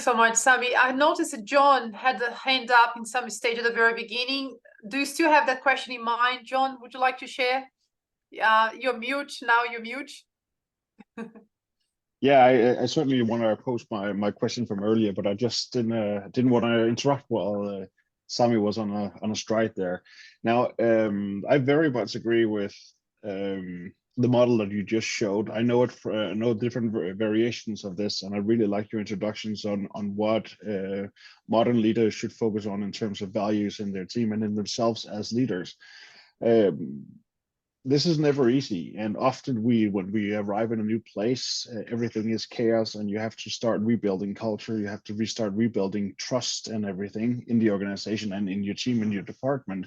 So much, Sami. I noticed that John had a hand up in some stage at the very beginning. Do you still have that question in mind, John? Would you like to share? You're mute now. You're mute. Yeah, I certainly want to post my question from earlier, but I just didn't want to interrupt while Sami was on a stride there. Now, I very much agree with the model that you just showed. I know I know different variations of this, and I really like your introductions on what modern leaders should focus on in terms of values in their team and in themselves as leaders. This is never easy, and often when we arrive in a new place, everything is chaos, and you have to start rebuilding culture. You have to restart rebuilding trust and everything in the organization and in your team and your department.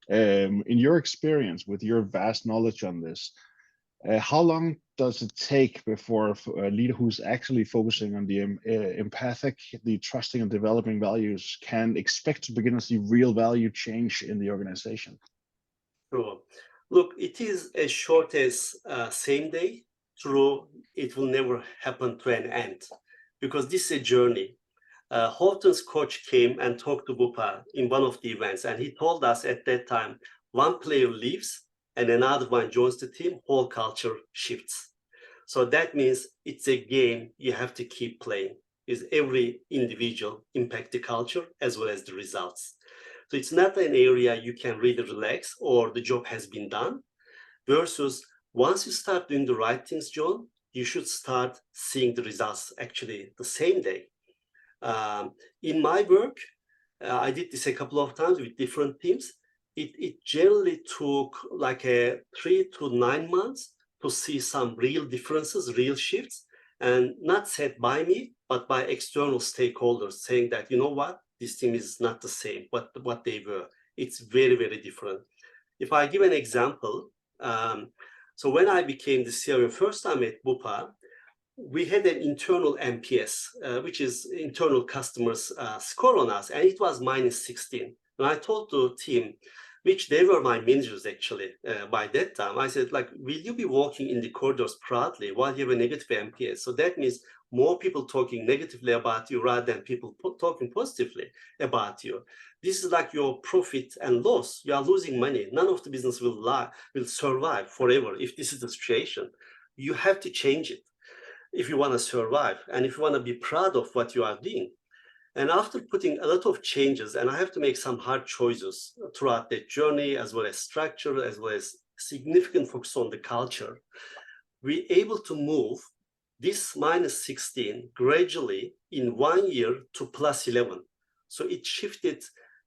In your experience, with your vast knowledge on this, how long does it take before a leader who's actually focusing on the empathic, the trusting and developing values can expect to begin to see real value change in the organization? Sure. Look, it is as short as same day. True, it will never happen to an end because this is a journey. Houghton's coach came and talked to Bupa in one of the events, and he told us at that time, one player leaves and another one joins the team, whole culture shifts. So that means it's a game you have to keep playing. Is every individual impact the culture as well as the results. So it's not an area you can really relax or the job has been done. Versus once you start doing the right things, John, you should start seeing the results actually the same day. In my work, I did this a couple of times with different teams. It generally took like 3 to 9 months to see some real differences, real shifts, and not set by me, but by external stakeholders saying that, you know what, this team is not the same, what they were. It's very, very different. If I give an example, so when I became the CIO first time at Bupa, we had an internal NPS, which is internal customers score on us, and it was -16. And I told the team, which they were my managers actually by that time, I said, like, will you be walking in the corridors proudly while you have a negative NPS? So that means more people talking negatively about you rather than people talking positively about you. This is like your profit and loss. You are losing money. None of the business will survive forever if this is the situation. You have to change it if you want to survive and if you want to be proud of what you are doing. And after putting a lot of changes, and I have to make some hard choices throughout that journey, as well as structure, as well as significant focus on the culture, we're able to move this -16 gradually in 1 year to +11. So it shifted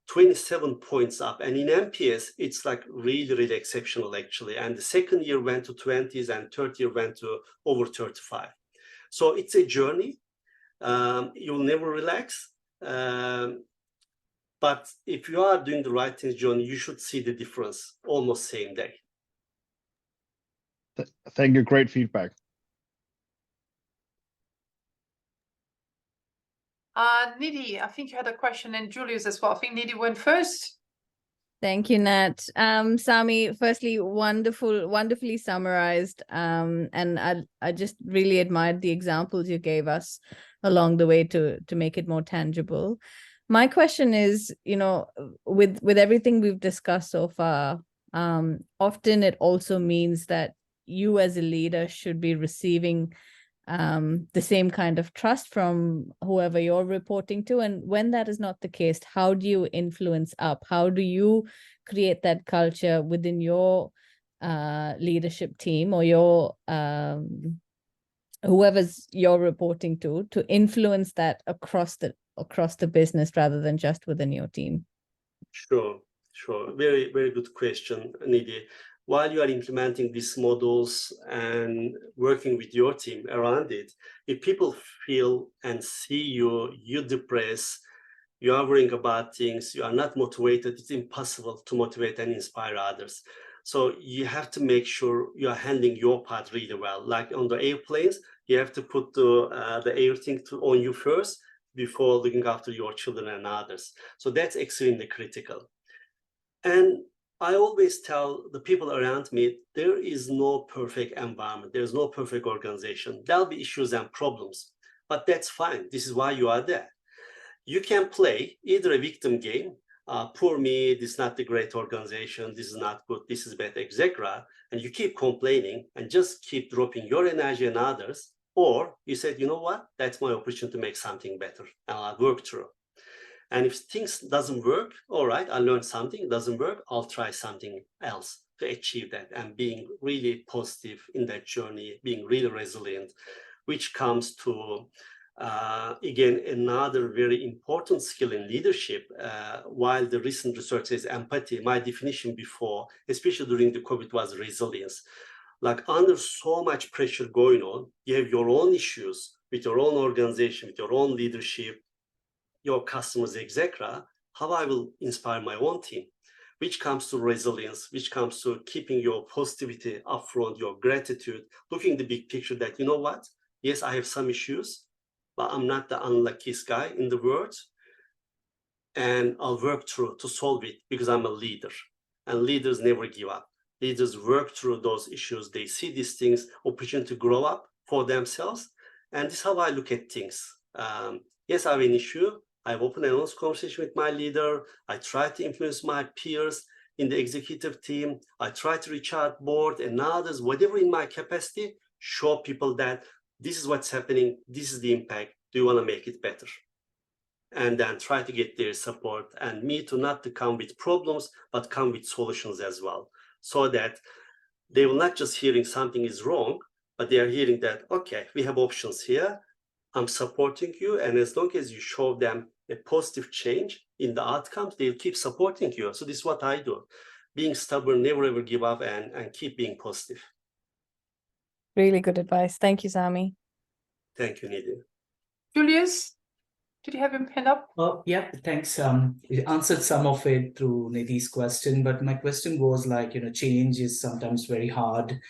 27 points up. And in NPS, it's like really, really exceptional, actually. And the second year went to 20s and third year went to over 35. So it's a journey. You'll never relax. But if you are doing the right things, John, you should see the difference almost same day. Thank you. Great feedback. Nidhi, I think you had a question, and Julius as well. I think Nidhi went first. Thank you, Nat. Sami, firstly, wonderfully summarized. And I just really admired the examples you gave us along the way to make it more tangible. My question is, with everything we've discussed so far, often it also means that you as a leader should be receiving the same kind of trust from whoever you're reporting to. And when that is not the case, how do you influence up? How do you create that culture within your leadership team or your whoever's you're reporting to influence that across the business rather than just within your team? Sure. Very, very good question, Nidhi. While you are implementing these models and working with your team around it, if people feel and see you depressed, you are worrying about things, you are not motivated, it's impossible to motivate and inspire others. So you have to make sure you are handling your part really well. Like on the airplanes, you have to put the air thing on you first before looking after your children and others. So that's extremely critical. And I always tell the people around me, there is no perfect environment. There's no perfect organization. There'll be issues and problems. but that's fine. This is why you are there. You can play either a victim game, poor me, this is not the great organization, this is not good, this is bad, etc. And you keep complaining and just keep dropping your energy and others. Or you said, you know what, that's my opportunity to make something better and I'll work through. And if things doesn't work, all right, I learned something, it doesn't work, I'll try something else to achieve that, and being really positive in that journey, being really resilient, which comes to, again, another very important skill in leadership. While the recent research says empathy, my definition before, especially during the COVID, was resilience. Like under so much pressure going on, you have your own issues with your own organization, with your own leadership, your customers, etc. How I will inspire my own team, which comes to resilience, which comes to keeping your positivity upfront, your gratitude, looking at the big picture that, you know what, yes, I have some issues, but I'm not the unluckiest guy in the world. And I'll work through to solve it because I'm a leader. And leaders never give up. Leaders work through those issues. They see these things, opportunity to grow up for themselves. And this is how I look at things. Yes, I have an issue. I've opened an honest conversation with my leader. I try to influence my peers in the executive team. I try to reach out board and others, whatever in my capacity, show people that this is what's happening. This is the impact. Do you want to make it better? And then try to get their support, and me to not to come with problems, but come with solutions as well. So that they will not just hearing something is wrong, but they are hearing that, okay, we have options here. I'm supporting you. And as long as you show them a positive change in the outcomes, they'll keep supporting you. So this is what I do. Being stubborn, never ever give up, and keep being positive. Really good advice. Thank you, Sami. Thank you, Nidhi. Julius, did you have your hand up? Oh, yeah, thanks. You answered some of it through Nidhi's question, but my question was like, change is sometimes very hard.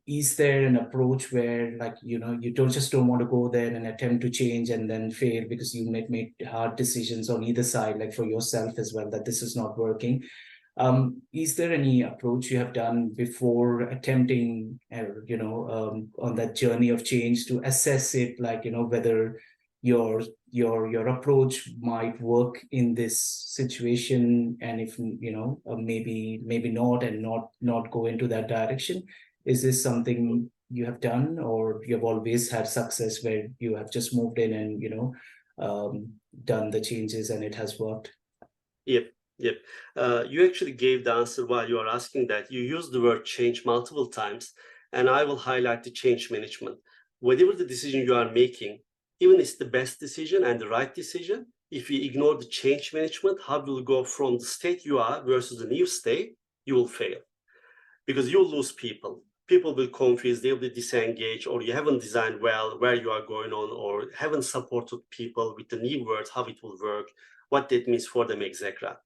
Is there an approach where you don't want to go there and attempt to change and then fail because you might make hard decisions on either side, like for yourself as well, that this is not working? Is there any approach you have done before attempting, on that journey of change to assess it, whether your approach might work in this situation, and if maybe not, and not go into that direction? Is this something you have done, or you have always had success where you have just moved in and done the changes and it has worked? Yep. You actually gave the answer while you are asking that. You used the word change multiple times, and I will highlight the change management. Whatever the decision you are making, even it's the best decision and the right decision, if you ignore the change management, how will you go from the state you are versus the new state, you will fail. Because you'll lose people. People will confuse, they'll be disengaged, or you haven't designed well where you are going on, or haven't supported people with the new words, how it will work, what that means for them, etc.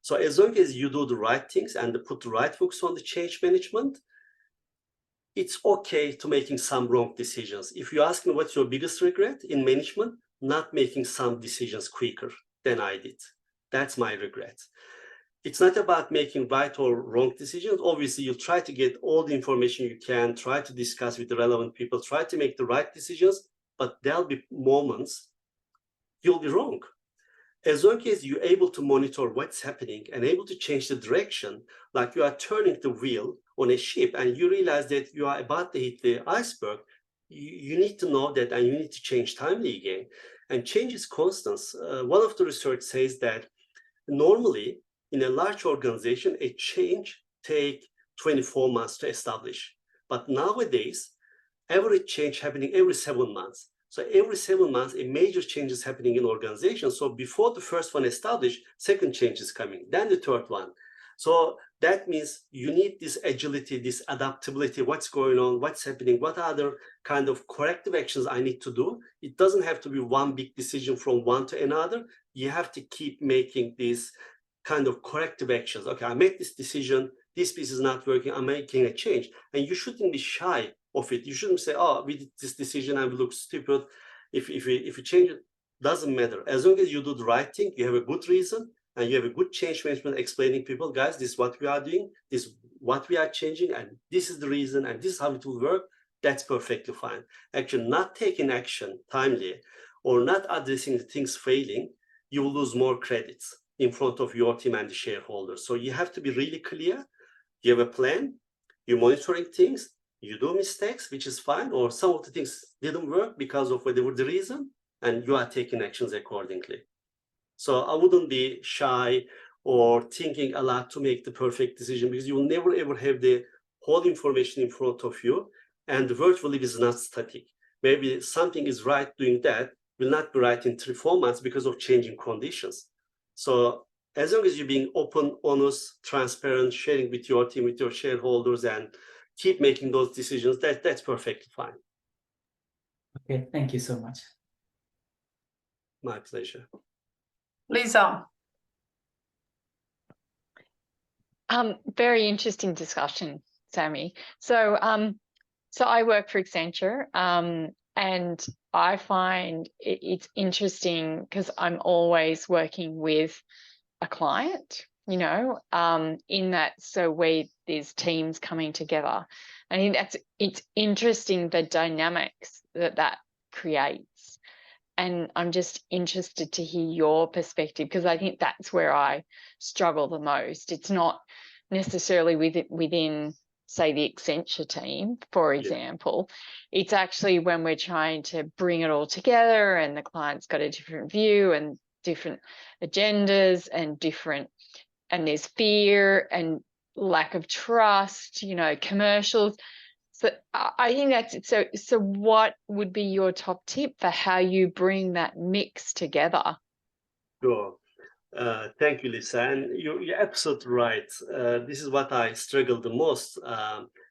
So as long as you do the right things and put the right focus on the change management, it's okay to making some wrong decisions. If you ask me what's your biggest regret in management, not making some decisions quicker than I did. That's my regret. It's not about making right or wrong decisions. Obviously, you try to get all the information you can, try to discuss with the relevant people, try to make the right decisions, but there'll be moments you'll be wrong. As long as you're able to monitor what's happening and able to change the direction, like you are turning the wheel on a ship and you realize that you are about to hit the iceberg, you need to know that, and you need to change timely again. And change is constant. One of the research says that normally in a large organization, a change takes 24 months to establish. But nowadays, average change happening every 7 months. So every 7 months, a major change is happening in organization. So before the first one established, second change is coming, then the third one. So that means you need this agility, this adaptability, what's going on, what's happening, what other kind of corrective actions I need to do. It doesn't have to be one big decision from one to another. You have to keep making these kind of corrective actions. Okay, I made this decision, this piece is not working, I'm making a change. And you shouldn't be shy of it. You shouldn't say, oh, we did this decision and we look stupid. If you change it, doesn't matter. As long as you do the right thing, you have a good reason, and you have a good change management explaining people, guys, this is what we are doing, this is what we are changing, and this is the reason, and this is how it will work. that's perfectly fine. Actually, not taking action timely or not addressing the things failing, you will lose more credits in front of your team and the shareholders. So you have to be really clear. You have a plan, you're monitoring things, you do mistakes, which is fine, or some of the things didn't work because of whatever the reason, and you are taking actions accordingly. So I wouldn't be shy or thinking a lot to make the perfect decision, because you will never ever have the whole information in front of you, and the world will is not static. Maybe something is right doing that will not be right in 3-4 months because of changing conditions. So as long as you're being open, honest, transparent, sharing with your team, with your shareholders, and keep making those decisions, that's perfectly fine. Okay, thank you so much. My pleasure. Lisa. Very interesting discussion, Sammy. So I work for Accenture, and I find it's interesting because I'm always working with a client, you know, in that, so there's teams coming together. I think it's interesting, the dynamics that creates. And I'm just interested to hear your perspective, because I think that's where I struggle the most. It's not necessarily within, say, the Accenture team, for example. Yeah. It's actually when we're trying to bring it all together and the client's got a different view and different agendas and there's fear and lack of trust, you know, commercials. So I think that's so. So what would be your top tip for how you bring that mix together? Sure. Thank you, Lisa. And you're absolutely right. This is what I struggle the most,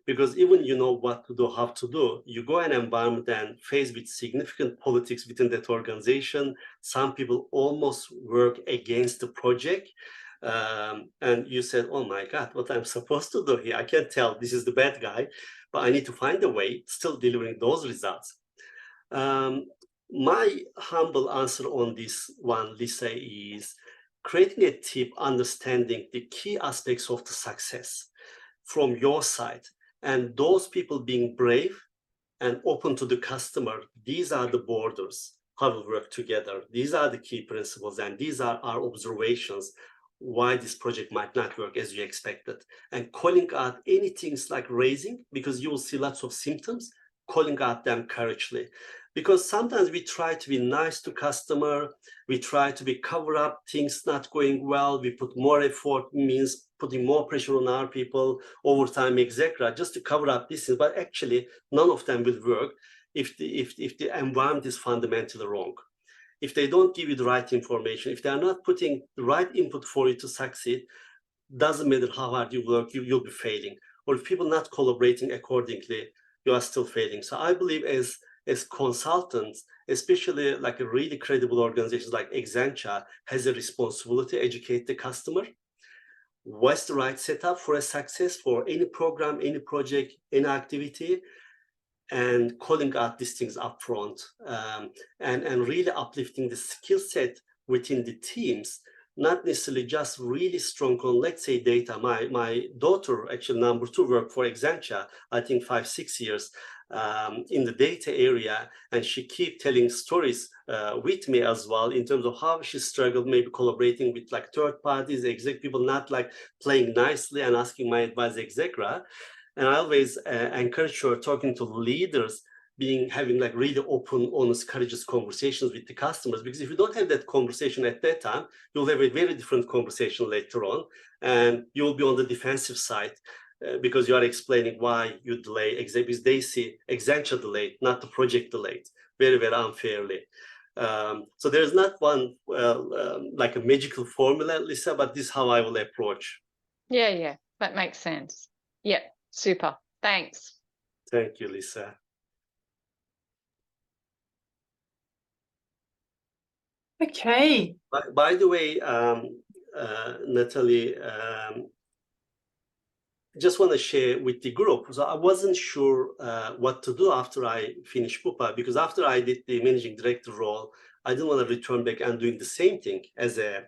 because even you know what to do, how to do, you go in an environment and faced with significant politics within that organization. Some people almost work against the project. And you said, oh my God, what I'm supposed to do here? I can't tell this is the bad guy, but I need to find a way still delivering those results. My humble answer on this one, Lisa, is creating a team understanding the key aspects of the success from your side, and those people being brave and open to the customer. These are the borders, how we work together. These are the key principles, and these are our observations why this project might not work as you expected. And calling out any things like raising, because you will see lots of symptoms, calling out them courageously. Because sometimes we try to be nice to customer, we try to be cover up things not going well, we put more effort, means putting more pressure on our people, overtime, etc., just to cover up this. But actually, none of them will work if the environment is fundamentally wrong. If they don't give you the right information, if they are not putting the right input for you to succeed, doesn't matter how hard you work, you'll be failing. Or if people not collaborating accordingly, you are still failing. So I believe as consultants, especially like a really credible organizations like Accenture, has a responsibility to educate the customer. What's the right setup for a success for any program, any project, any activity, and calling out these things up front, and really uplifting the skill set within the teams, not necessarily just really strong on, let's say, data. My daughter, actually number 2, worked for Accenture, I think 5-6 years in the data area, and she keep telling stories with me as well in terms of how she struggled maybe collaborating with like third parties, exec people, not like playing nicely and asking my advice, etc. And I always encourage her talking to leaders, having like really open, honest, courageous conversations with the customers. Because if you don't have that conversation at that time, you'll have a very different conversation later on, and you will be on the defensive side because you are explaining why you delay. Because they see Accenture delayed, not the project delayed, very, very unfairly. So there's not one like a magical formula, Lisa, but this is how I will approach. Yeah, that makes sense. Yeah. Super. Thanks. Thank you, Lisa. Okay. By the way, Natalie, just want to share with the group. So I wasn't sure what to do after I finished Pupa, because after I did the managing director role, I didn't want to return back and doing the same thing as a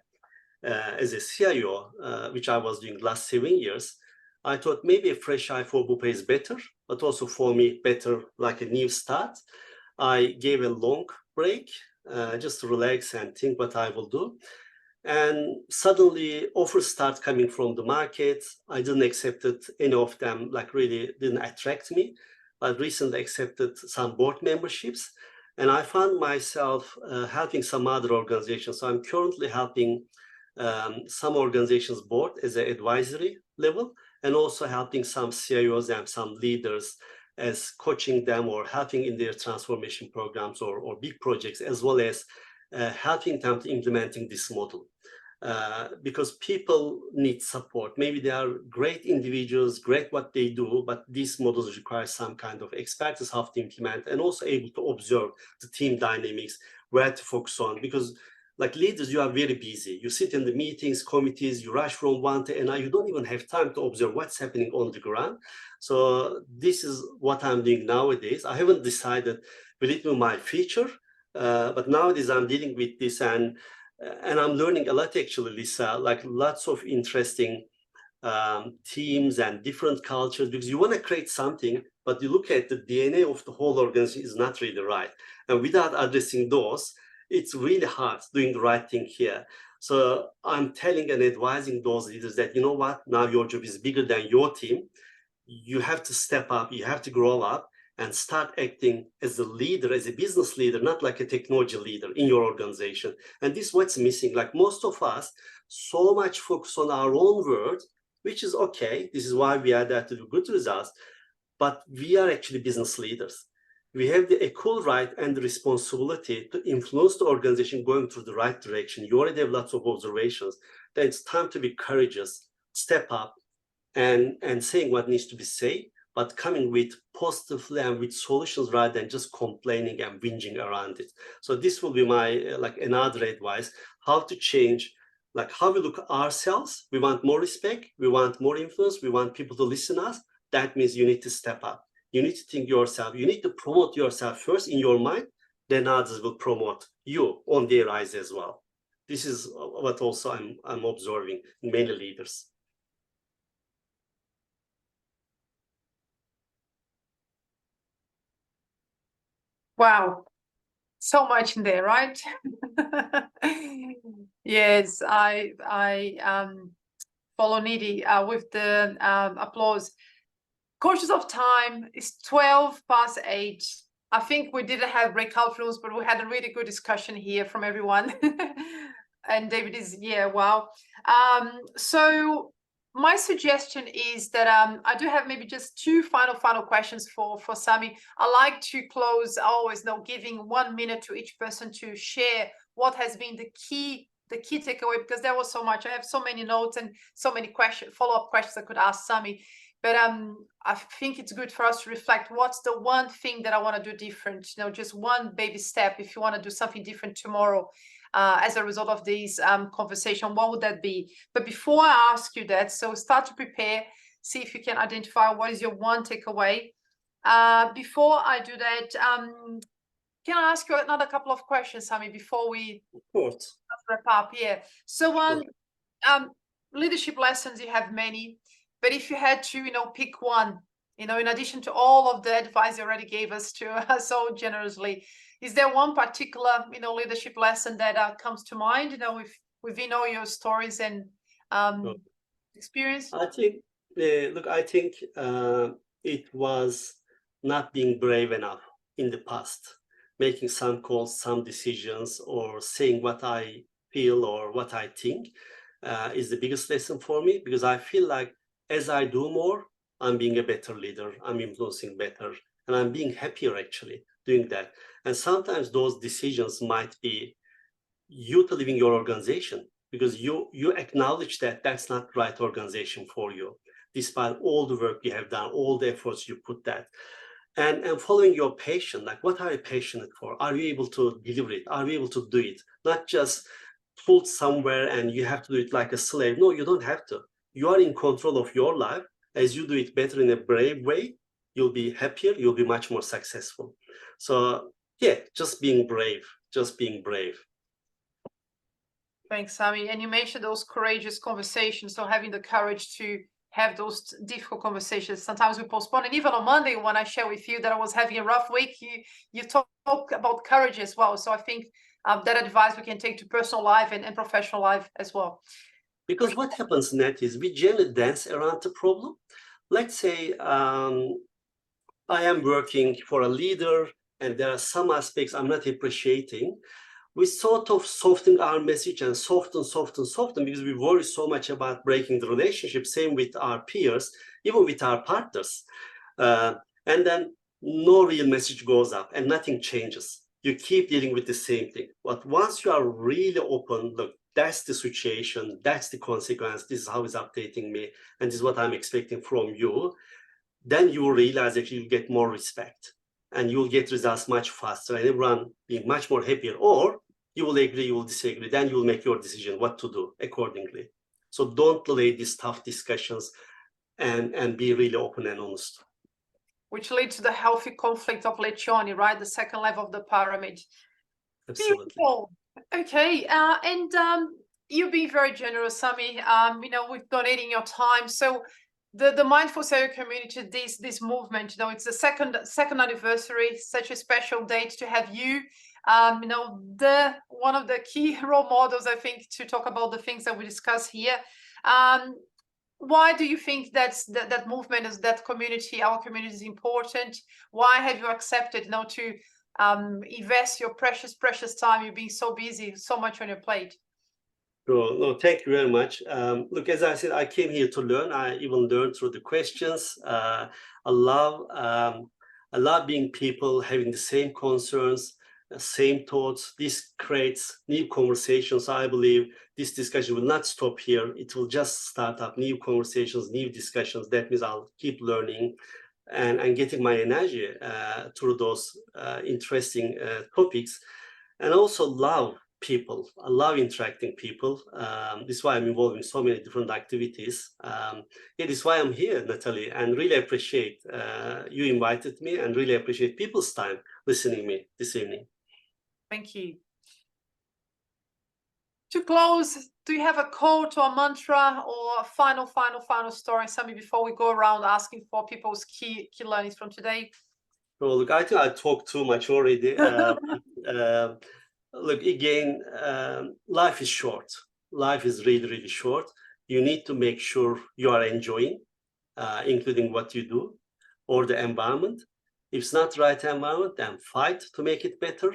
CIO, which I was doing the last 7 years. I thought maybe a fresh eye for Bupa is better, but also for me better like a new start. I gave a long break, just to relax and think what I will do. And suddenly offers start coming from the market. I didn't accept it, any of them like really didn't attract me. I recently accepted some board memberships, and I found myself helping some other organizations. So I'm currently helping some organizations board as an advisory level, and also helping some CIOs and some leaders as coaching them or helping in their transformation programs or big projects, as well as helping them to implementing this model. Because people need support. Maybe they are great individuals, great what they do, but these models require some kind of expertise how to implement, and also able to observe the team dynamics, where to focus on. Because like leaders, you are very busy. You sit in the meetings, committees, you rush from one to another. You don't even have time to observe what's happening on the ground. So this is what I'm doing nowadays. I haven't decided will it be my future, but nowadays I'm dealing with this, and I'm learning a lot actually, Lisa, like lots of interesting teams and different cultures, because you want to create something, but you look at the DNA of the whole organization is not really right. And without addressing those, it's really hard doing the right thing here. So I'm telling and advising those leaders that, you know what, now your job is bigger than your team. You have to step up, you have to grow up and start acting as a leader, as a business leader, not like a technology leader in your organization. And this is what's missing. Like most of us, so much focus on our own world, which is okay. This is why we are there to do good results. But we are actually business leaders. We have the equal right and the responsibility to influence the organization going through the right direction. You already have lots of observations. Then it's time to be courageous, step up, and saying what needs to be said, but coming with positively and with solutions rather than just complaining and whinging around it. So this will be my like another advice, how to change, like how we look at ourselves. We want more respect, we want more influence, we want people to listen to us. That means you need to step up. You need to think yourself. You need to promote yourself first in your mind, then others will promote you on their eyes as well. This is what also I'm observing in many leaders. Wow, so much in there, right? Yes, I follow Nidhi with the applause. Conscious of time, it's 8:12. I think we didn't have breakout rooms, but we had a really good discussion here from everyone. And David is, yeah, wow. So my suggestion is that I do have maybe just two final questions for Sami. I like to close always giving 1 minute to each person to share what has been the key takeaway, because there was so much. I have so many notes and so many follow-up questions I could ask Sami. But I think it's good for us to reflect, what's the one thing that I want to do different? Just one baby step. If you want to do something different tomorrow as a result of this conversation, what would that be? But before I ask you that, so start to prepare, see if you can identify what is your one takeaway. Before I do that, can I ask you another couple of questions, Sami, before we wrap up? Yeah. So leadership lessons, you have many. But if you had to, pick one, in addition to all of the advice you already gave us so generously, is there one particular, leadership lesson that comes to mind, within all your stories and experience? I think, I think it was not being brave enough in the past, making some calls, some decisions, or saying what I feel or what I think is the biggest lesson for me, because I feel like as I do more, I'm being a better leader, I'm influencing better, and I'm being happier actually doing that. And sometimes those decisions might be you to leaving your organization because you acknowledge that that's not the right organization for you, despite all the work you have done, all the efforts you put that. And following your passion, like what are you passionate for? Are you able to deliver it? Are you able to do it? Not just pulled somewhere and you have to do it like a slave. No, you don't have to. You are in control of your life. As you do it better in a brave way, you'll be happier, you'll be much more successful. So yeah, just being brave, just being brave. Thanks, Sami. And you mentioned those courageous conversations, so having the courage to have those difficult conversations. Sometimes we postpone, and even on Monday when I share with you that I was having a rough week, you talk about courage as well. So I think that advice we can take to personal life and professional life as well. Because what happens next is we generally dance around the problem. Let's say I am working for a leader and there are some aspects I'm not appreciating. We sort of soften our message and soften because we worry so much about breaking the relationship. Same with our peers, even with our partners. And then no real message goes up and nothing changes. You keep dealing with the same thing. But once you are really open, look, that's the situation, that's the consequence, this is how it's updating me, and this is what I'm expecting from you, then you will realize that you'll get more respect and you'll get results much faster and everyone being much more happier. Or you will agree, you will disagree, then you will make your decision what to do accordingly. So don't delay these tough discussions and be really open and honest. Which leads to the healthy conflict of Lencioni, right? The second level of the pyramid. Absolutely. Beautiful. Okay, and you've been very generous, Sami. With donating your time. So the Mindful CIO community, this movement, it's the second anniversary, such a special date to have you. One of the key role models, I think, to talk about the things that we discuss here. Why do you think that movement, is that community, our community, is important? Why have you accepted now to invest your precious time? You've been so busy, so much on your plate. No, thank you very much. Look, as I said, I came here to learn. I even learned through the questions. I love being people having the same concerns, same thoughts. This creates new conversations. I believe this discussion will not stop here. It will just start up new conversations, new discussions. That means I'll keep learning and getting my energy through those interesting topics. And also love people. I love interacting people. This is why I'm involved in so many different activities. This is why I'm here, Natalie, and really appreciate you invited me and really appreciate people's time listening to me this evening. Thank you. To close, do you have a quote or a mantra or a final story, Sami, before we go around asking for people's key learnings from today? Well, look, I think I talked too much already. Look, again, life is short. Life is really, really short. You need to make sure you are enjoying, including what you do or the environment. If it's not the right environment, then fight to make it better.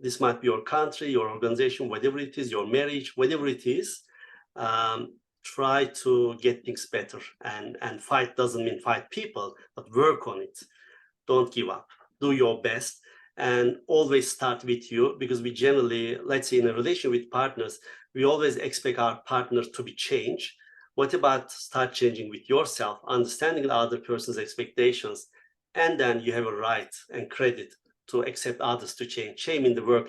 This might be your country, your organization, whatever it is, your marriage, whatever it is. Try to get things better. And fight doesn't mean fight people, but work on it. Don't give up. Do your best. And always start with you, because we generally, let's say in a relation with partners, we always expect our partner to be changed. What about start changing with yourself, understanding the other person's expectations, and then you have a right and credit to accept others to change. Shame in the work